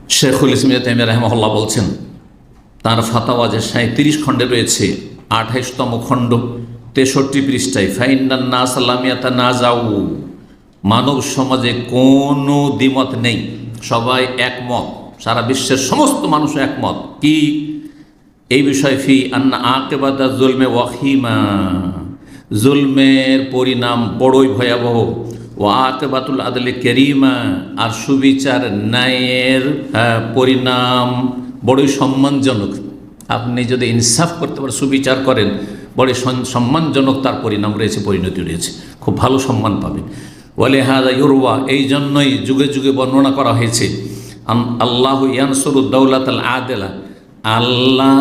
শেখুল ইসলাম ইবনে তাইমিয়া রাহিমাহুল্লাহ বলছেন, তার ফাতাওয়া যে 37 খণ্ডে রয়েছে, 28তম খণ্ড 63 পৃষ্ঠায়, ফাইন্নান নাস লাম ইয়াতানাজাউ, মানব সমাজে কোনো দ্বিমত নেই, সবাই একমত, সারা বিশ্বের সমস্ত মানুষ একমত কি এই বিষয়, ফি আন্না আকিবাতা জুলমে ওয়াখিমা, জুলমের পরিণাম বড়ই ভয়াবহ, ও আকিবাতুল আদলে কেরিমা, আর সুবিচার ন্যায়ের পরিণাম বড়ই সম্মানজনক। আপনি যদি ইনসাফ করতে পারেন, সুবিচার করেন, বড় সম্মানজনক তার পরিণাম রয়েছে, পরিণতি রয়েছে, খুব ভালো সম্মান পাবেন। ওয়ালে হাদা ইউরওয়া, এই জন্যই যুগে যুগে বর্ণনা করা হয়েছে, আল্লাহু ইয়ানসুরু দাওলাতাল আদেলা, আল্লাহ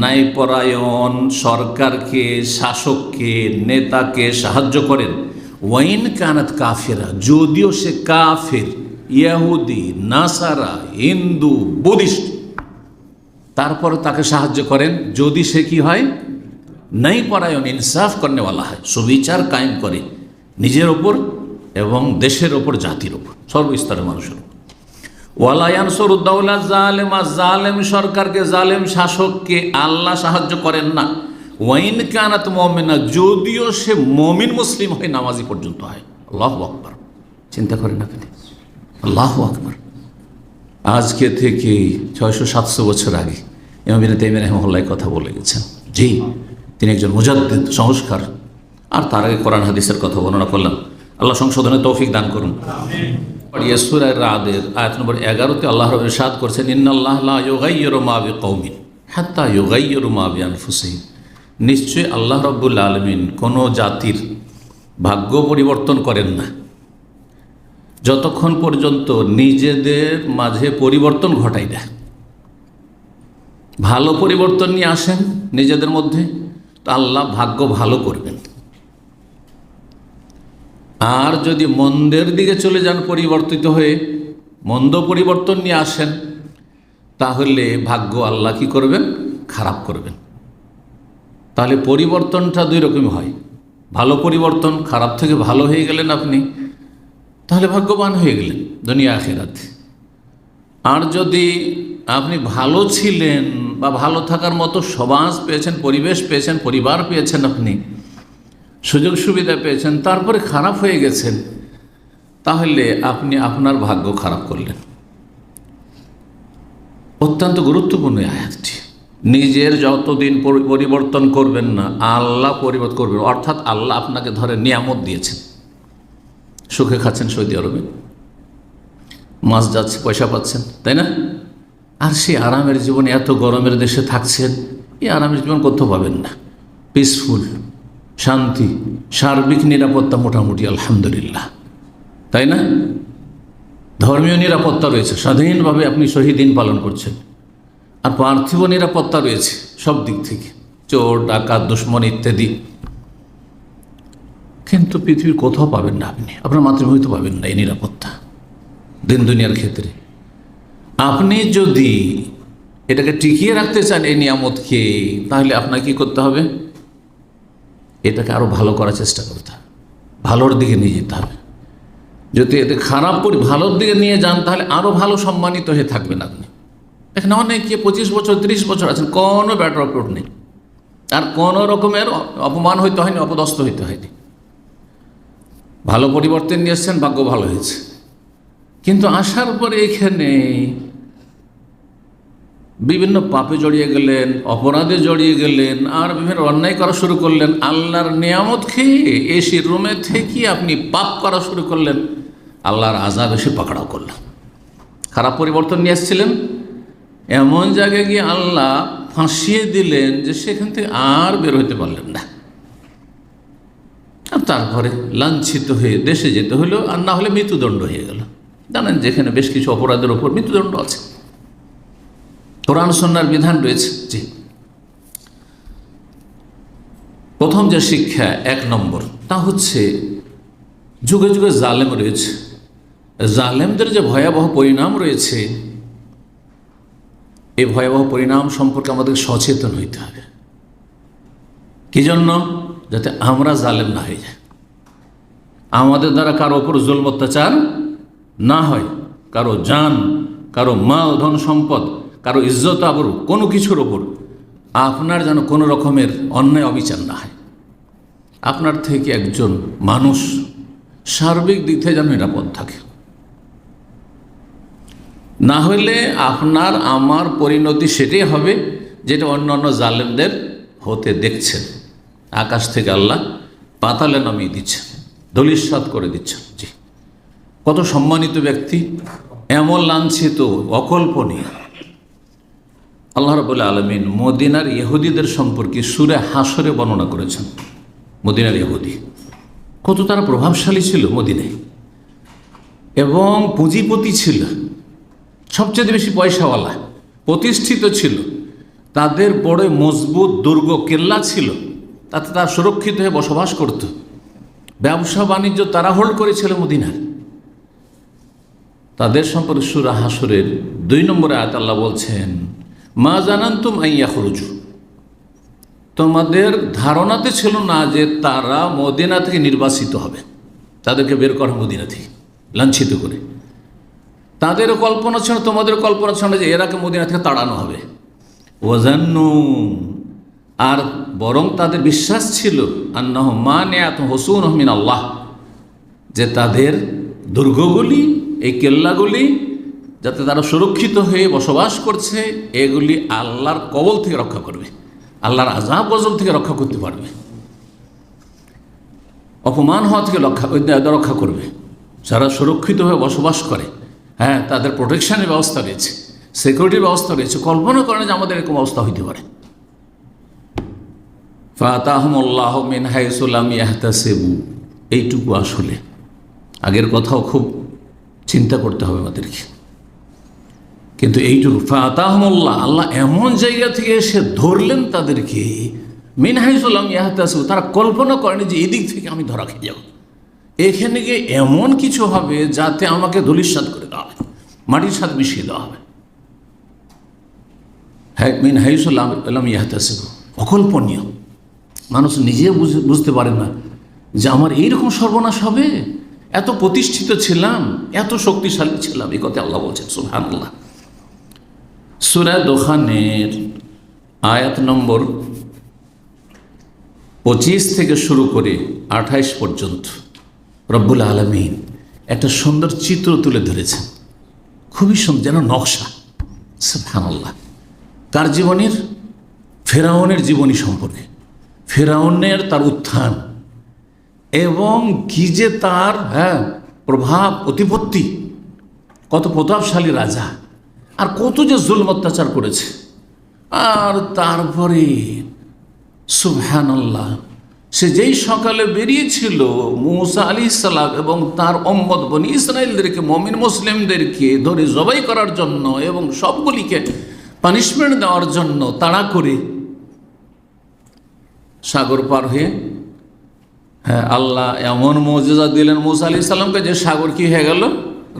ন্যায়পরায়ণ সরকারকে, শাসককে, নেতাকে সাহায্য করেন। ওয়াইন কানাত কাফেরা, যদিও সে কাফের, ইহুদি, নাসারা, হিন্দু, বুদ্ধিস্ট, তারপরে তাকে সাহায্য করেন যদি সে কি হয়, ন্যায়পরায়ণ, ইনসাফ করেওয়ালা হয়, সুবিচার কায়েম করে নিজের ওপর এবং দেশের ওপর, জাতির ওপর, সর্বস্তরের মানুষের ওপর। ওয়ালা ইয়ানসুরুদ্দাওলা জালেমা, জালেম সরকারকে, জালেম শাসককে আল্লাহ সাহায্য করেন না। ওয়াইন কানাত মুমিনা, যদিও সে মুমিন মুসলিম হয়, নামাজি পর্যন্ত হয়। আল্লাহু আকবার, চিন্তা করেন আপনি, আল্লাহু আকবার। আজকে থেকে 600-700 বছর আগে ইমাম ইবনে তাইমিয়া রাহিমাহুল্লাহ কথা বলে গেছেন। জি, তিনি একজন মুজাদ্দিদ, সংস্কার, আর তার আগে কোরআন হাদিসের কথা বর্ণনা করলাম। আল্লাহ সংশোধনের তৌফিক দান করুন। সূরা রাদের আয়াত নম্বর 11-তে আল্লাহ রাব্বুল ইরশাদ করেছেন, ইন্নাল্লাহা লা ইউগাইয়িরু মা বিকওমিন হাত্তা ইউগাইয়িরু মা বিআনফুসিহিম, নিশ্চয় আল্লাহ রাব্বুল আলামিন কোনো জাতির ভাগ্য পরিবর্তন করেন না যতক্ষণ পর্যন্ত নিজেদের মাঝে পরিবর্তন ঘটায় না। ভালো পরিবর্তন নিয়ে আসেন নিজেদের মধ্যে, তো আল্লাহ ভাগ্য ভালো করবেন। আর যদি মন্দের দিকে চলে যান, পরিবর্তিত হয়ে মন্দ পরিবর্তন নিয়ে আসেন, তাহলে ভাগ্য আল্লাহ কি করবেন, খারাপ করবেন। তাহলে পরিবর্তনটা দুই রকম হয়, ভালো পরিবর্তন, খারাপ থেকে ভালো হয়ে গেলেন আপনি, তাহলে ভাগ্যবান হয়ে গেলেন দুনিয়া আখিরাতে। আর যদি আপনি ভালো ছিলেন বা ভালো থাকার মতো সমাজ পেয়েছেন, পরিবেশ পেয়েছেন, পরিবার পেয়েছেন, আপনি সুযোগ সুবিধা পেয়েছেন, তারপরে খারাপ হয়ে গেছেন, তাহলে আপনি আপনার ভাগ্য খারাপ করলেন। অত্যন্ত গুরুত্বপূর্ণ আয়াতটি। নিজের যতদিন পরিবর্তন করবেন না, আল্লাহ পরিবর্তন করবেন। অর্থাৎ আল্লাহ আপনাকে ধরে নিয়ামত দিয়েছেন, সুখে খাচ্ছেন সৌদি আরবে, মাস যাচ্ছে, পয়সা পাচ্ছেন, তাই না? আর সেই আরামের জীবনে, এত গরমের দেশে থাকছেন, এই আরামের জীবন কোথাও পাবেন না। পিসফুল, শান্তি, সার্বিক নিরাপত্তা মোটামুটি আলহামদুলিল্লাহ, তাই না? ধর্মীয় নিরাপত্তা রয়েছে, স্বাধীনভাবে আপনি শহীদিন পালন করছেন। আর পার্থিব নিরাপত্তা রয়েছে সব দিক থেকে, চোর ডাকাত দুশ্মন ইত্যাদি। কিন্তু পৃথিবীর কোথাও পাবেন না আপনি, আপনার মাতৃভূমিতে পাবেন না এই নিরাপত্তা দিন দুনিয়ার ক্ষেত্রে। আপনি যদি এটাকে টিকিয়ে রাখতে চান এই নিয়ামতকে, তাহলে আপনাকে কী করতে হবে, এটাকে আরও ভালো করার চেষ্টা করতে হবে, ভালোর দিকে নিয়ে যেতে হবে। যদি এতে খারাপ করে ভালোর দিকে নিয়ে যান, তাহলে আরও ভালো সম্মানিত হয়ে থাকবেন আপনি। এখানে অনেকে 25 বছর 30 বছর আছেন, কোনো ব্যাটার আপলোড নেই, আর কোনো রকমের অপমান হইতে হয়নি, অপদস্থ হইতে হয়নি। ভালো পরিবর্তন নিয়ে এসছেন, ভাগ্য ভালো হয়েছে। কিন্তু আসার পরে এখানে বিভিন্ন পাপে জড়িয়ে গেলেন, অপরাধে জড়িয়ে গেলেন, আর বিভিন্ন অন্যায় করা শুরু করলেন। আল্লাহর নিয়ামত খেয়ে এসি রুমে থেকে আপনি পাপ করা শুরু করলেন, আল্লাহর আযাব এসে পাকড়াও করলেন। খারাপ পরিবর্তন নিয়ে এসেছিলেন, এমন জায়গায় গিয়ে আল্লাহ ফাঁসিয়ে দিলেন যে সেখান থেকে আর বের হইতে পারলেন না। আর তারপরে লাঞ্ছিত হয়ে দেশে যেতে হলো, আর না হলে মৃত্যুদণ্ড হয়ে গেল। জানেন যেখানে বেশ কিছু অপরাধের ওপর মৃত্যুদণ্ড আছে, কোরআন সুন্নাহর বিধান রয়েছে। জি, প্রথম যে শিক্ষা 1 নম্বর, তা হচ্ছে যুগে যুগে জালেম রয়েছে, জালেমদের যে ভয়াবহ পরিণাম রয়েছে, এই ভয়াবহ পরিণাম সম্পর্কে আমাদের সচেতন হইতে হবে। কি জন্য? যাতে আমরা জালেম না হয়ে যাই, আমাদের দ্বারা কারো ওপর জুলম অত্যাচার না হয়, কারো জান কারো মাল ধন সম্পদ, কারো ইজ্জত আবরু, কোনো কিছুর ওপর আপনার যেন কোনো রকমের অন্যায় অবিচার না হয়। আপনার থেকে একজন মানুষ সার্বিক দিক থেকে যেন নিরাপদ থাকে, না হলে আপনার আমার পরিণতি সেটাই হবে যেটা অন্য অন্য জালেমদের হতে দেখছেন। আকাশ থেকে আল্লাহ পাতালে নামিয়ে দিচ্ছেন, ধূলিসাৎ করে দিচ্ছেন। জি, কত সম্মানিত ব্যক্তি, এমন লাঞ্ছিত, অকল্পনীয়। আল্লাহ রাব্বুল আলামিন মদিনার ইহুদিদের সম্পর্কে সূরা হাশরে বর্ণনা করেছেন। মদিনার ইহুদি কত তারা প্রভাবশালী ছিল মদিনায়, এবং পুঁজিপতি ছিল, সবচেয়ে বেশি পয়সাওয়ালা, প্রতিষ্ঠিত ছিল, তাদের বড় মজবুত দুর্গ কেল্লা ছিল, তাতে তারা সুরক্ষিত হয়ে বসবাস করত। ব্যবসা বাণিজ্য তারা হোল্ড করেছিল মদিনার। তাদের সম্পর্কে সূরা হাশরের 2 নম্বরে আয়াত আল্লাহ বলছেন, মা জানান্তুম আইয়া খরুজু, তোমাদের ধারণাতে ছিল না যে তারা মদিনা থেকে নির্বাসিত হবে, তাদেরকে বের করা মদিনা থেকে লাঞ্ছিত করে। তাদেরও কল্পনা ছিল, তোমাদের কল্পনা ছিল যে এরাকে মদিনা থেকে তাড়ানো হবে। ওয়াজান্নু, আর বরং তাদের বিশ্বাস ছিল, আন্নাহু মানিআতুহুম হুসুনুহুম মিনাল্লাহ, যে তাদের দুর্গগুলি, এই কেল্লাগুলি, যাতে তারা সুরক্ষিত হয়ে বসবাস করছে, এগুলি আল্লাহর কবল থেকে রক্ষা করবে, আল্লাহর আযাব গজব থেকে রক্ষা করতে পারবে, অপমান হওয়া থেকে রক্ষা করবে। যারা সুরক্ষিত হয়ে বসবাস করে, হ্যাঁ, তাদের প্রোটেকশনের ব্যবস্থা রয়েছে, সিকিউরিটির ব্যবস্থা রয়েছে। কল্পনা করেন যে আমাদের এরকম অবস্থা হইতে পারে। ফাতাহুমুল্লাহু মিন হাইসু লাম ইয়াহতাসিবু, এইটুকু আসলে আগের কথাও খুব চিন্তা করতে হবে আমাদেরকে, কিন্তু এইটুকু ফাতাহুমুল্লাহ, আল্লাহ এমন জায়গা থেকে এসে ধরলেন তাদেরকে, মিন হাইসু লাম ইয়াহতাসিবু, তারা কল্পনা করেনি যে এদিক থেকে আমি ধরা খেয়ে যাব, এখানে গিয়ে এমন কিছু হবে যাতে আমাকে ধূলিসাৎ করে দেওয়া হবে, মাটির সাথে মিশিয়ে দেওয়া হবে। হ্যাঁ, মিন হাইসু লাম ইয়াহতাসিবু, অকল্পনীয়। মানুষ নিজে বুঝতে পারে না যে আমার এইরকম সর্বনাশ হবে। এত প্রতিষ্ঠিত ছিলাম, এত শক্তিশালী ছিলাম, এই কথা আল্লাহ বলছেন। সুবহানাল্লাহ। সূরা দোখানের আয়াত নম্বর 25 থেকে শুরু করে 28 পর্যন্ত রব্বুল আলামিন একটা সুন্দর চিত্র তুলে ধরেছেন, খুবই সুন্দর, যেন নকশা। সুবহানাল্লাহ। কার জীবনের? ফেরাউনের জীবনী সম্পর্কে, ফেরাউনের তার উত্থান, এবং কি যে তার প্রভাব প্রতিপত্তি, কত প্রতাপশালী রাজা, আর কত যে জুলম অত্যাচার করেছে। আর তারপরে সুবহানাল্লাহ, সে যেই সকালে বেরিয়েছিল মূসা আলাইহিস সালাম এবং তার উম্মত বনি ইসরাইলদেরকে, মুমিন মুসলিমদেরকে ধরে জবাই করার জন্য এবং সবগুলিকে পানিশমেন্ট দেওয়ার জন্য, তাড়া করে সাগর পার হয়ে, হ্যাঁ, আল্লাহ এমন মুজিজা দিলেন মূসা আলাইহিস সালামকে যে সাগর কি হয়ে গেল?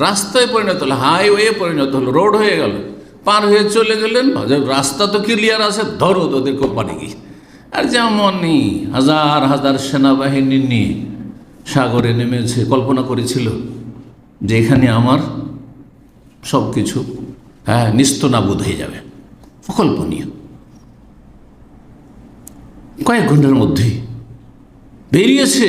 রাস্তায় পরিণত হলো, হাইওয়ে পরিণত হলো, রোড হয়ে গেল। পার হয়ে চলে গেলেন, রাস্তা তো ক্লিয়ার আছে, ধরো তোদের কোম্পানি গিয়ে। আর যেমনই হাজার হাজার সেনাবাহিনী নিয়ে সাগরে নেমেছে, কল্পনা করেছিল যে এখানে আমার সব কিছু নিস্তনাবুদ হয়ে যাবে। অকল্পনীয়। কয়েক ঘন্টার মধ্যেই বেরিয়েছে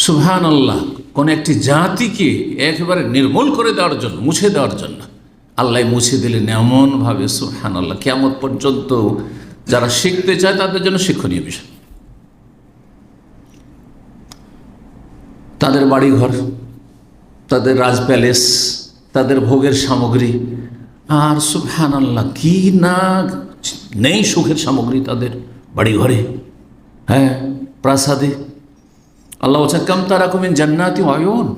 সুবহানাল্লাহ, কোন একটি জাতিকে একেবারে নির্মূল করে দেওয়ার জন্য, মুছে দেওয়ার জন্য। আল্লাহ মুছে দিলেন এমনভাবে, সুবহানাল্লাহ, কিয়ামত পর্যন্ত যারা শিখতে চায় তাদের জন্য শিক্ষণীয় বিষয়। তাদের বাড়িঘর, তাদের রাজ প্যালেস, তাদের ভোগের সামগ্রী, আর সুবহানাল্লাহ কি না নেই সুখের সামগ্রী তাদের বাড়িঘরে, হ্যাঁ, প্রাসাদে। আল্লাহ বলছেন কাম তারাকুম মিন জান্নাতি ওয়া আয়ুন,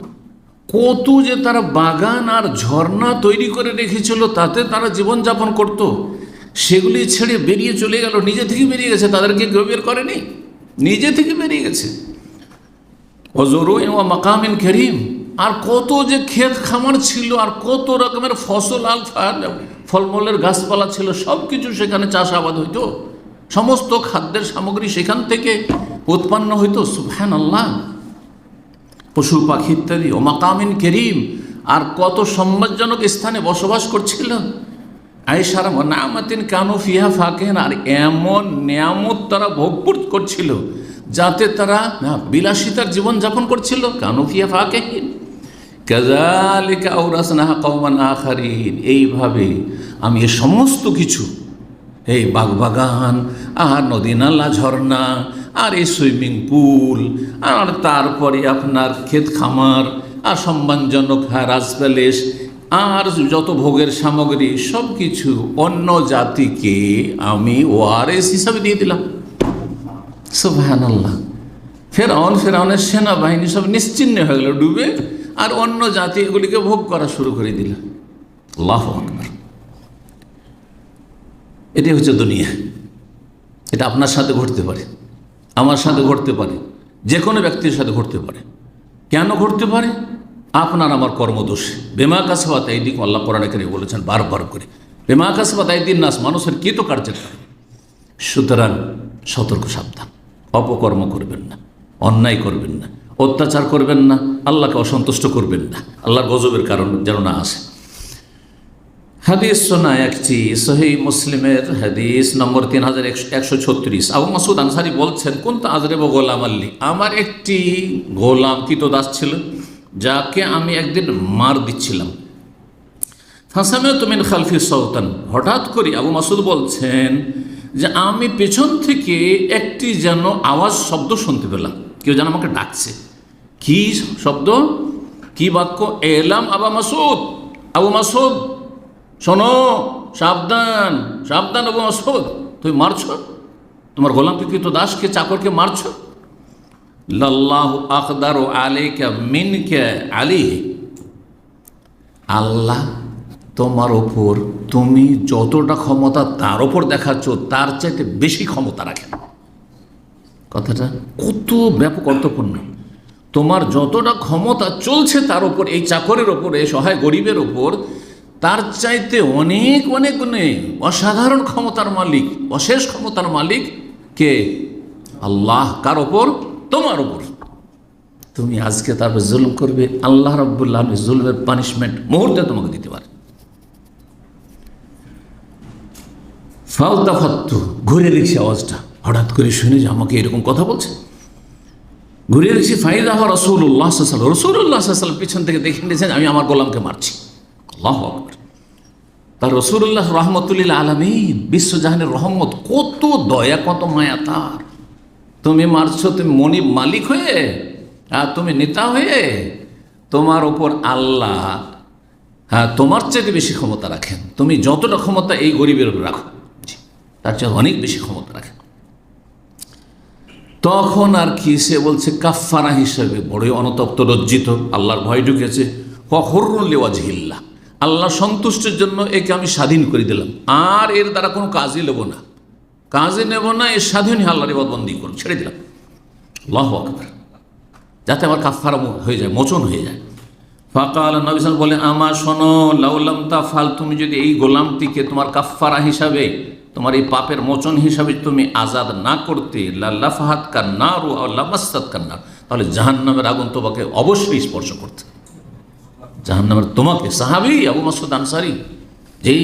কত যে তারা বাগান আর ঝর্ণা তৈরি করে রেখেছিল, তাতে তারা জীবনযাপন করত। সেগুলি ছেড়ে বেরিয়ে চলে গেল, নিজে থেকে বেরিয়ে গেছে, তাদেরকে কেউ বের করেনি, নিজে থেকে বেরিয়ে গেছে। ওয়া মাকামিন কারীম, আর কত যে ক্ষেত খামার ছিল, আর কত রকমের ফসল, ফলমূলের গাছপালা ছিল, সব কিছু সেখানে চাষাবাদ হইতো, সমস্ত খাদ্যের সামগ্রী সেখান থেকে উৎপন্ন হইতো। সুবহানাল্লাহ। পশু পাখি ইত্যাদি। ও মাকামিন কারীম, আর কত সম্মানজনক স্থানে বসবাস করছিল। আয়েশার নামাতিন কানু ফিহা ফাকেন, আর এমন নিয়ামত তারা ভোগ করছিল যাতে তারা বিলাসিতার জীবনযাপন করছিল। কানু ফিহা ফাকেহিন কাযালিকা আওরাসনাহা কওমান আখারিন, এইভাবে আমি এ সমস্ত কিছু, এই বাগবাগান আর নদী নালা ঝর্ণা আর এই সুইমিং পুল আর তারপরে আপনার ক্ষেত খামার আর সম্মানজনক রাজ প্যালেস আর যত ভোগের সামগ্রী সব কিছু অন্য জাতিকে আমি ওয়ারেস হিসাবে দিয়ে দিলাম। সুবহানাল্লাহ। ফেরাউনের সেনাবাহিনী সব নিশ্চিহ্ন হয়ে গেল ডুবে, আর অন্য জাতি এগুলিকে ভোগ করা শুরু করে দিল। আল্লাহু আকবার। এটাই হচ্ছে দুনিয়া। এটা আপনার সাথে ঘটতে পারে, আমার সাথে ঘটতে পারে, যে কোনো ব্যক্তির সাথে ঘটতে পারে। কেন ঘটতে পারে? আপনার আমার কর্মদোষে। বেমা কাসবাত আইদিন, আল্লাহ কোরআনে কারীমে বলেছেন বারবার করে, বেমা কাসবাত আইদিন নাস, মানুষের কৃতকার্যের কারণে। সুতরাং সতর্ক সাবধান, অপকর্ম করবেন না, অন্যায় করবেন না, অত্যাচার করবেন না, আল্লাহকে অসন্তুষ্ট করবেন না, আল্লাহর গজবের কারণ যেন না আসে। হাদিস শোনা একটি সহিহ মুসলিমের হাদিস নম্বর 3136। আবু মাসুদ আনসারী বলছেন, কুনতু আযরিবু গোলাম আল্লি, আমার একটি গোলাম কৃতদাস ছিল যাকে আমি একদিন মার দিচ্ছিলাম। ফাসামি'তু মিন খালফি সাওতান, হঠাৎ করে আবু মাসুদ বলছেন যে আমি পেছন থেকে একটি যেন আওয়াজ শব্দ শুনতে পেলাম, কেউ যেন আমাকে ডাকছে। কি শব্দ, কি বাক্য? এলাম আবু মাসুদ, আবু মাসুদ শোনো, সাবধান সাবধান আবু মাসুদ, তুমি মারছো তোমার গোলামকে, কৃতদাসকে, চাকরকে মারছো। লাল্লাহু আকদারু আলাইকা মিনকা আলাইহি, আল্লাহ তোমার ওপর তুমি যতটা ক্ষমতা তার ওপর দেখাচ্ছ তার চাইতে বেশি ক্ষমতা রাখেন। কথাটা কত ব্যাপক অর্থপূর্ণ। তোমার যতটা ক্ষমতা চলছে তার ওপর, এই চাকরের ওপর, এই সহায় গরিবের ওপর, তার চাইতে অনেক অনেক গুণে অসাধারণ ক্ষমতার মালিক, অশেষ ক্ষমতার মালিক কে? আল্লাহ। কার ওপর? তোমার ওপর। তুমি আজকে তারপর জুলুম করবে, আল্লাহ রাব্বুল আলামিন জুলমের পানিশমেন্ট মুহূর্তে তোমাকে দিতে পারে। ফালতাফাত্তু, ঘুরে দেখছি আওয়াজটা, হঠাৎ করে শুনে যে আমাকে এরকম কথা বলছে। ঘুরে দেখছি ফাইদা রাসূলুল্লাহ সাল্লাল্লাহু আলাইহি ওয়াসাল্লাম, রাসূলুল্লাহ সাল্লাল্লাহু আলাইহি ওয়াসাল্লাম পিছন থেকে দেখে নিয়েছেন আমি আমার গোলামকে মারছি। আল্লাহু আকবার। তার রাসূলুল্লাহ রাহমাতুল আলামিন, বিশ্বজাহানের রহমত, কত দয়া কত মায়া তার। তুমি মারছো, তুমি মনিব মালিক হয়ে, আর তুমি নেতা হয়ে, তোমার ওপর আল্লাহ তোমার চেয়ে বেশি ক্ষমতা রাখেন। তুমি যতটা ক্ষমতা এই গরিবের উপর রাখো, তার চেয়ে অনেক বেশি ক্ষমতা রাখেন। তখন আর কি সে বলছে কাফারা হিসেবে, বড়ই অনুতপ্ত লজ্জিত, আল্লাহর ভয় ঢুকেছে। ফখরুন লিওয়াজহিল্লাহ, আল্লাহ সন্তুষ্টির জন্য একে আমি স্বাধীন করে দিলাম, আর এর দ্বারা কোনো কাজই নেব না, কাজে নেব না, এর স্বাধীন আল্লাহর ইবাদতবন্দি করব, ছেড়ে দিলাম। আল্লাহু আকবার। যাতে আমার কাফারা হয়ে যায়, মোচন হয়ে যায়। ফাকাল, নবী সাল্লাল্লাহু আলাইহি ওয়াসাল্লাম বলে, আমার শোনো, লাউলাম তাফাল, তুমি যদি এই গোলামটিকে তোমার কাফারা হিসাবে, তোমার এই পাপের মোচন হিসাবে তুমি আজাদ না করতে, লাল্লাফাহাত কান্নার ও লামাসাত কান্নার, তাহলে জাহান্নামের আগুন তোমাকে অবশ্যই স্পর্শ করতে। জাহান্নামের তোমাকে, সাহাবী আবু মাসউদ আনসারী, যেই